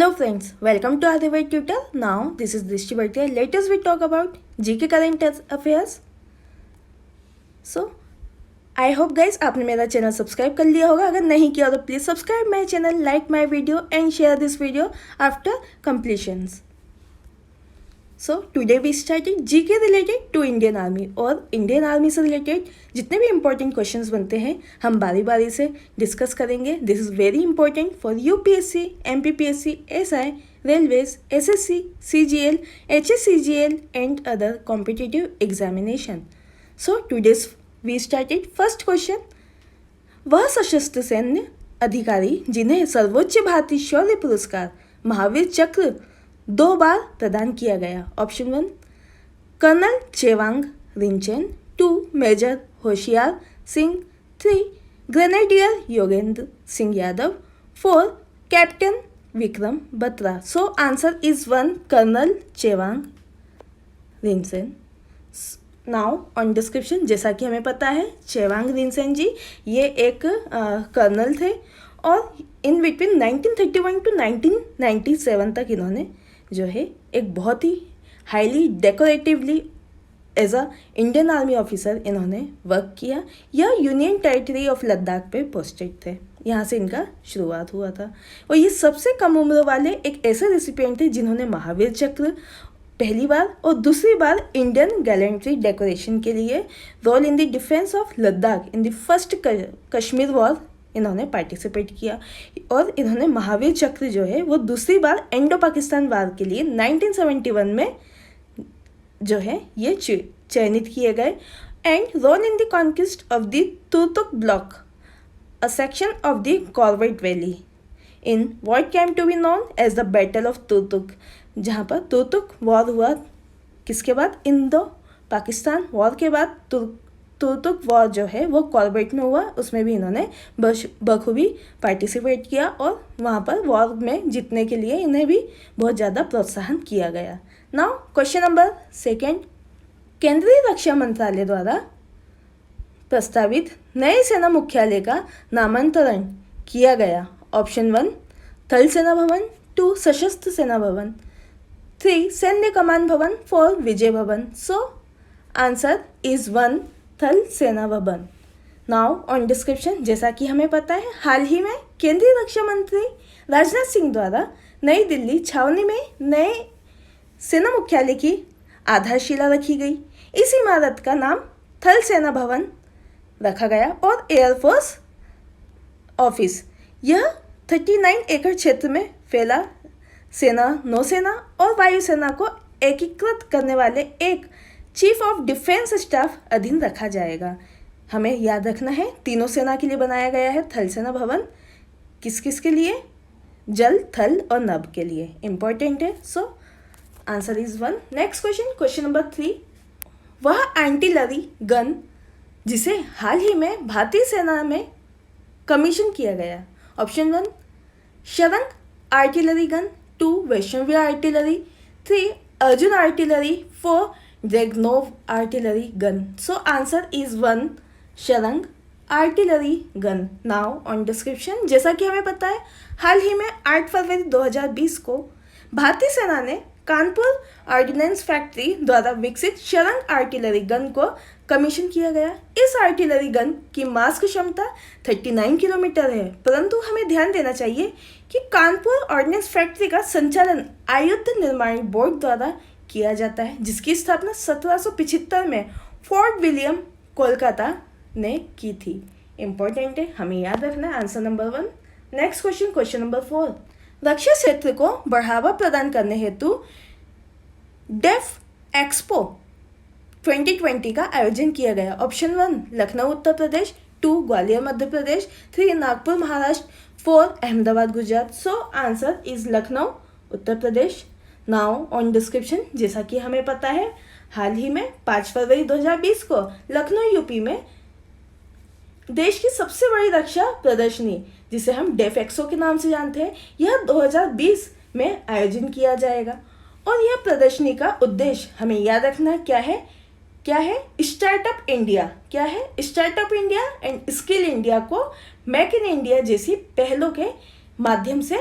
Hello friends, welcome to Adivai Tutor. Now this is Drishti Bhartiya. Let us we talk about GK current affairs. So I hope guys आपने मेरा channel subscribe कर लिया होगा. अगर नहीं किया तो please subscribe my channel, like my video and share this video after completions. So today we started GK related to Indian Army. और इंडियन आर्मी से रिलेटेड जितने भी इंपॉर्टेंट क्वेश्चंस बनते हैं हम बारी बारी से डिस्कस करेंगे. This is very important for UPSC, MPPSC, SI, railways, SSC, CGL, HSCGL and other competitive examination. So today's we started first question. वह सशस्त्र सैन्य अधिकारी जिन्हें सर्वोच्च भारतीय शौर्य पुरस्कार महावीर चक्र 2 बार प्रदान किया गया. Option 1 colonel Chewang Rinchen, 2 major Hoshiyar Singh, 3 grenadier Yogendra Singh Yadav, 4 captain Vikram Batra. So answer is 1 colonel Chewang Rinchen. Now on description, जैसा कि हमें पता है चेवांग रिंचेन जी ये एक कर्नल थे और इन बिटवीन 1931 टू 1997 तक इन्होंने जो है एक बहुत ही highly decoratively as a Indian army officer इन्होंने वर्क किया. यह यूनियन टेरिटरी ऑफ लद्दाख पे पोस्टेड थे. यहाँ से इनका शुरुआत हुआ था और ये सबसे कम उम्र वाले एक ऐसे रेसिपिएंट थे जिन्होंने महावीर चक्र पहली बार और दूसरी बार इंडियन गैलेंट्री डेकोरेशन के लिए role in the defence of Ladakh in the first Kashmir war इन्होंने पार्टिसिपेट किया. और इन्होंने महावीर चक्र जो है वो दूसरी बार इंडो पाकिस्तान वार के लिए 1971 में जो है ये चयनित किए गए. And role in the conquest of the Turtuk block, a section of the Corbett valley in what came to be known as the battle of Turtuk, जहाँ पर तुर्तुक वॉर हुआ. किसके बाद? इंडो पाकिस्तान वॉर के बाद तुर्तुक वॉर जो है वो कॉर्बेट में हुआ. उसमें भी इन्होंने बखूबी पार्टिसिपेट किया और वहाँ पर वॉर में जीतने के लिए इन्हें भी बहुत ज़्यादा प्रोत्साहन किया गया. Now question number 2. केंद्रीय रक्षा मंत्रालय द्वारा प्रस्तावित नए सेना मुख्यालय का नामांतरण किया गया. ऑप्शन 1 थल सेना भवन, 2 सशस्त्र सेना भवन, 3 सैन्य कमान भवन, 4 विजय भवन. सो आंसर इज 1 थल सेना भवन. नाउ ऑन डिस्क्रिप्शन, जैसा कि हमें पता है हाल ही में केंद्रीय रक्षा मंत्री राजनाथ सिंह द्वारा नई दिल्ली छावनी में नए सेना मुख्यालय की आधारशिला रखी गई. इस इमारत का नाम थल सेना भवन रखा गया और एयरफोर्स ऑफिस यह 39 एकड़ क्षेत्र में फैला सेना, नौसेना और वायुसेना को एकीकृत करने वाले एक चीफ ऑफ डिफेंस स्टाफ अधीन रखा जाएगा. हमें याद रखना है तीनों सेना के लिए बनाया गया है थल सेना भवन. किस किस के लिए? जल, थल और नभ के लिए. इंपॉर्टेंट है. सो answer is 1. Next question, question number 3. वह आर्टिलरी गन जिसे हाल ही में भारतीय सेना में कमीशन किया गया. Option 1 Sharang artillery gun, 2 Vaishnavi artillery, 3 Arjun artillery, 4 Dragunov artillery gun. So answer is 1 Sharang artillery gun. Now on description, जैसा कि हमें पता है हाल ही में 8 फरवरी 2020 को भारतीय सेना ने कानपुर ऑर्डिनेंस फैक्ट्री द्वारा विकसित शरंग आर्टिलरी गन को कमीशन किया गया. इस आर्टिलरी गन की मास्क क्षमता 39 किलोमीटर है, परंतु हमें ध्यान देना चाहिए कि कानपुर ऑर्डिनेंस फैक्ट्री का संचालन आयुध निर्माण बोर्ड द्वारा किया जाता है, जिसकी स्थापना 1775 में फोर्ट विलियम कोलकाता ने की थी. इंपॉर्टेंट है, हमें याद रखना है. Answer number 1. Next question, question number 4. रक्षा क्षेत्र को बढ़ावा प्रदान करने हेतु डेफ एक्सपो 2020 का आयोजन किया गया. Option 1 Lucknow Uttar Pradesh, 2 Gwalior Madhya Pradesh, 3 Nagpur Maharashtra, 4 Ahmedabad Gujarat. So answer is Lucknow Uttar Pradesh. Now on description, जैसा कि हमें पता है हाल ही में 5 फरवरी 2020 को लखनऊ यूपी में देश की सबसे बड़ी रक्षा प्रदर्शनी जिसे हम डेफ एक्सपो के नाम से जानते हैं यह 2020 में आयोजन किया जाएगा. और यह प्रदर्शनी का उद्देश्य हमें याद रखना क्या है? Startup India. क्या है? Startup India and skill India को मेक इन इंडिया जैसी पहलों के माध्यम से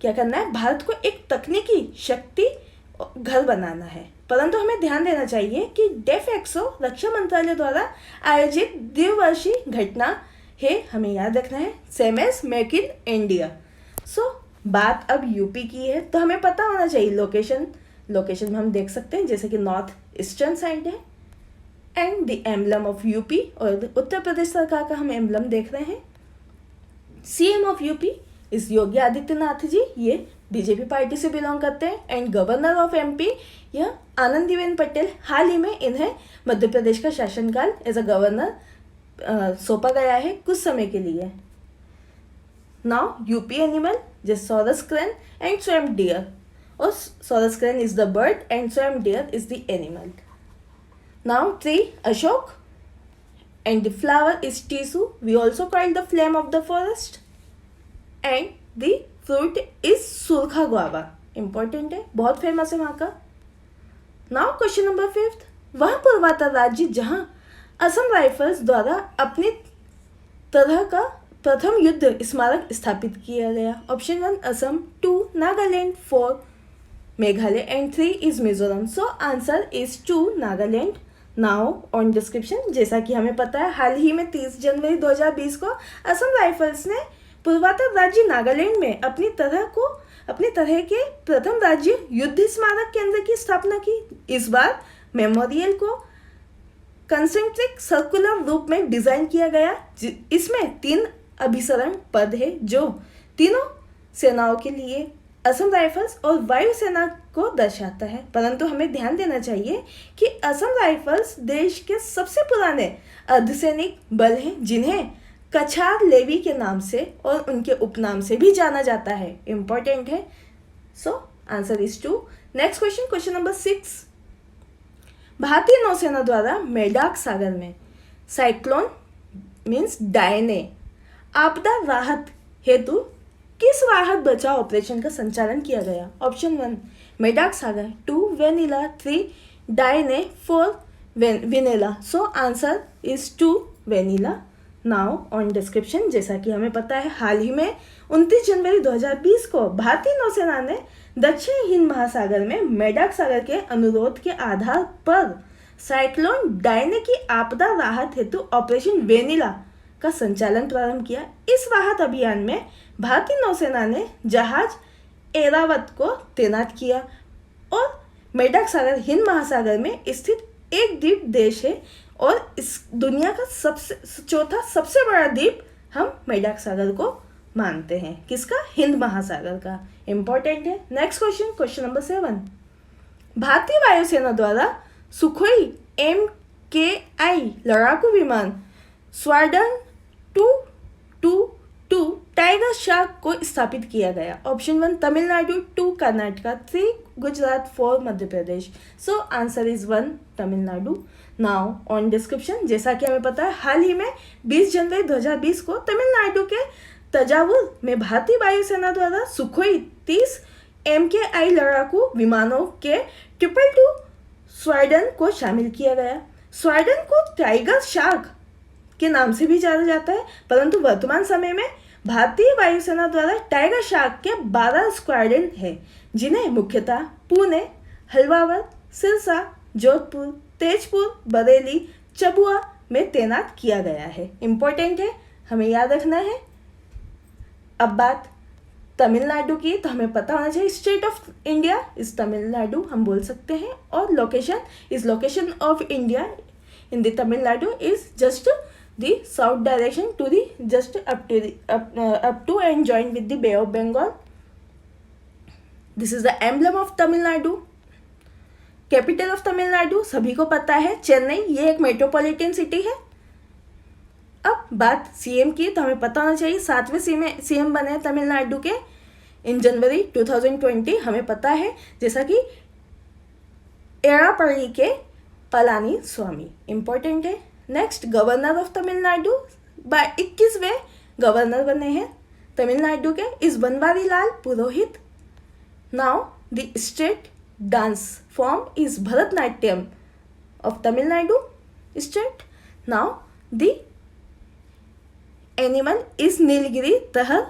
क्या करना है, भारत को एक तकनीकी शक्ति घर बनाना है। परंतु हमें ध्यान देना चाहिए कि डेफएक्सो रक्षा मंत्रालय द्वारा आयोजित द्विवर्षीय घटना है, हमें याद रखना है, same as make in India. So बात अब यूपी की है, तो हमें पता होना चाहिए लोकेशन में हम देख सकते हैं जैसे कि नॉर्थ ईस्टर्न साइड है, and the emblem of UP, और उत्तर प्रदेश सरकार का हम एम्बलम देख रहे हैं। सीएम ऑफ यूपी इस योगी आदित्यनाथ जी, ये बीजेपी पार्टी से बिलोंग करते हैं, एंड गवर्नर ऑफ एमपी यह आनंदीबेन पटेल, हाल ही में इन्हें मध्य प्रदेश का शासनकाल एज अ गवर्नर सौंपा गया है कुछ समय के लिए। नाउ यूपी एनिमल जैसे sarus crane and swamp deer, और sarus crane is the bird and swamp deer is the animal. Now tree Ashok and the flower is tisu, we also call the flame of the forest, and the fruit is surkha guava, important है, बहुत famous है वहाँ का। Now question number 5, वह पूर्वोत्तर राज्य जहाँ Assam rifles द्वारा अपनी तरह का प्रथम युद्ध स्मारक स्थापित किया गया। Option 1 Assam, 2 Nagaland, 4 Meghalaya and 3 is Mizoram. So answer is 2 Nagaland. Now on description, जैसा कि हमें पता है हाल ही में 30 जनवरी 2020 को असम राइफल्स ने पूर्वोत्तर राज्य नागालैंड में अपनी तरह के प्रथम राज्य युद्ध स्मारक केंद्र की स्थापना की। इस बार मेमोरियल को कंसेंट्रिक सर्कुलर रूप में डिजाइन किया गया। इसमें 3 अभिसरण पद है जो तीनों सेनाओं के लिए असम राइफल्स और वायुसेना को दर्शाता है। परंतु हमें ध्यान देना चाहिए कि असम राइफल्स देश के सबसे पुराने अर्धसैनिक बल हैं, जिन्हें कछार लेवी के नाम से और उनके उपनाम से भी जाना जाता है। इंपॉर्टेंट है। सो answer is 2। Next question, question number 6, भारतीय नौसेना द्वारा मेडाक सागर में साइक्लोन मीन्स डायने आपदा राहत हेतु किस राहत बचाव ऑपरेशन का संचालन किया गया। Option 1 Medak Sagar, 2 Vanilla, 3 Diane, 4 Vinela. So answer is 2 Vanilla. Now on description, जैसा कि हमें पता है हाल ही में 29 जनवरी 2020 को भारतीय नौसेना ने दक्षिण हिंद महासागर में मेडाक सागर के अनुरोध के आधार पर साइक्लोन डायने की आपदा राहत हेतु ऑपरेशन वेनिला का संचालन प्रारंभ किया। इस राहत अभियान में भारतीय नौसेना ने जहाज एरावत को तैनात किया, और मेडाक सागर हिंद महासागर में स्थित एक द्वीप देश है, और इस दुनिया का चौथा सबसे बड़ा द्वीप हम मेडाक सागर को मानते हैं। किसका? हिंद महासागर का। इंपॉर्टेंट है। नेक्स्ट क्वेश्चन, क्वेश्चन नंबर 7, भारतीय वायुसेना द्वारा सुखोई MKI लड़ाकू विमान स्वार्डन 222 टाइगर शार्क को स्थापित किया गया। Option 1 Tamil Nadu, 2 Karnataka, 3 Gujarat, 4 Madhya Pradesh. So answer is 1 Tamil Nadu. Now on description, जैसा कि हमें पता है हाल ही में 20 जनवरी 2020 को तमिलनाडु के तंजावुर में भारतीय वायुसेना द्वारा सुखोई 30 MKI लड़ाकू विमानों के 222 स्वार्डन को शामिल किया गया। स्वार्डन को टाइगर शार्क के नाम से भी जाना जाता है, परंतु वर्तमान समय में भारतीय वायुसेना द्वारा टाइगर शार्क के 12 स्क्वाड्रन हैं, जिन्हें मुख्यतः पुणे, हल्द्वानी, सिरसा, जोधपुर, तेजपुर, बरेली, चबुआ में तैनात किया गया है। इंपॉर्टेंट है, हमें याद रखना है। अब बात तमिलनाडु की, तो हमें पता होना चाहिए state of India is Tamil Nadu हम बोल सकते हैं, और location of India in the Tamil Nadu is just the south direction to the just up to and join with the Bay of Bengal. This is the emblem of Tamil Nadu. Capital of Tamil Nadu सभी को पता है चेन्नई, ये एक metropolitan city है। अब बात CM की, तो हमें पता होना चाहिए 7वें सीएम बने तमिलनाडु के इन जनवरी 2020, हमें पता है, जैसा कि एड़ापल्ली के पलानी स्वामी। इंपॉर्टेंट है। नेक्स्ट, गवर्नर ऑफ तमिलनाडु 21वें गवर्नर बने हैं तमिलनाडु के इस Banwari Lal Purohit. Now the state dance form is Bharatanatyam of Tamil Nadu state. Now the animal is Nilgiri tahr,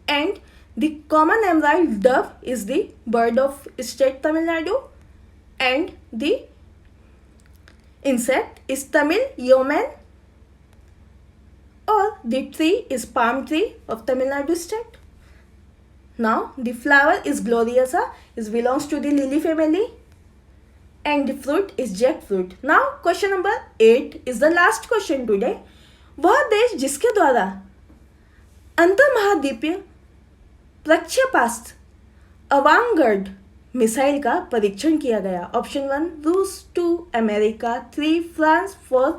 and The common emerald dove is the bird of state Tamil Nadu, and the insect is Tamil yeoman, or the tree is palm tree of Tamil Nadu state. Now the flower is gloriosa, it belongs to the lily family, and the fruit is jackfruit. Now question number 8 is the last question today. वह देश जिसके द्वारा अंतर्महाद्वीपीय प्रक्षेपास्त्र अवांगर्ड missile का परीक्षण किया गया. Option 1 रूस, 2 America, 3 France, 4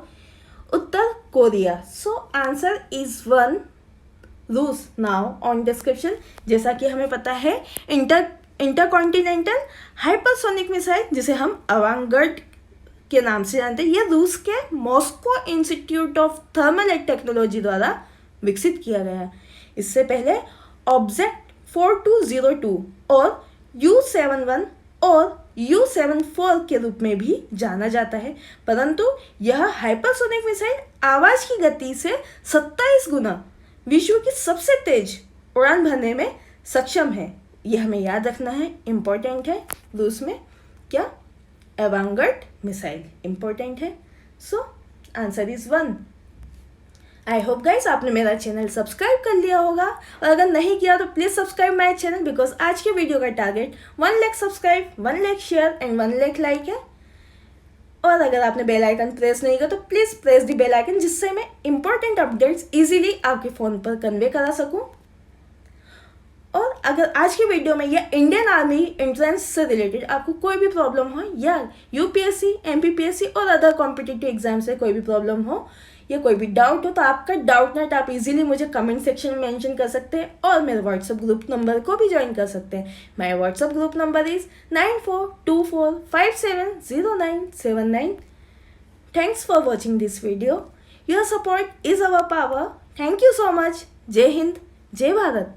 Uttar Korea. So answer is 1 रूस. नाउ ऑन डिस्क्रिप्शन, जैसा कि हमें पता है इंटरकॉन्टिनेंटल हाइपरसोनिक मिसाइल, जिसे हम अवांगर्ड के नाम से जानते हैं, यह रूस के Moscow institute of thermal and technology द्वारा विकसित किया गया. इससे पहले ऑब्जेक्ट 4202 और U-71 और U-74 के रूप में भी जाना जाता है, परंतु यह हाइपरसोनिक मिसाइल आवाज की गति से 27 गुना विश्व की सबसे तेज उड़ान भरने में सक्षम है. यह हमें याद रखना है, इम्पोर्टेंट है. रूस में क्या अवांगर्ड मिसाइल इम्पोर्टेंट है. सो answer is 1. I hope guys आपने मेरा चैनल सब्सक्राइब कर लिया होगा, और अगर नहीं किया तो please subscribe my channel, because आज के वीडियो का target 1 lakh subscribe, 1 lakh share and 1 lakh like है. और अगर आपने बेल आइकन प्रेस नहीं किया तो please press the bell icon, जिससे मैं इंपॉर्टेंट अपडेट्स इजीली आपके फ़ोन पर कन्वे करा सकूं. और अगर आज की वीडियो में या इंडियन आर्मी एंट्रेंस से रिलेटेड आपको कोई भी प्रॉब्लम हो, या यूपीएससी, एमपीपीएससी और अदर कॉम्पिटिटिव एग्जाम से कोई भी प्रॉब्लम हो या कोई भी डाउट हो, तो आपका डाउट नेट आप इजीली मुझे कमेंट सेक्शन में मेंशन कर सकते हैं, और मेरे व्हाट्सएप ग्रुप नंबर को भी ज्वाइन कर सकते हैं. My WhatsApp group number is 9424570979. Thanks for watching this video. Your support is our power. Thank you so much. जय हिंद, जय भारत.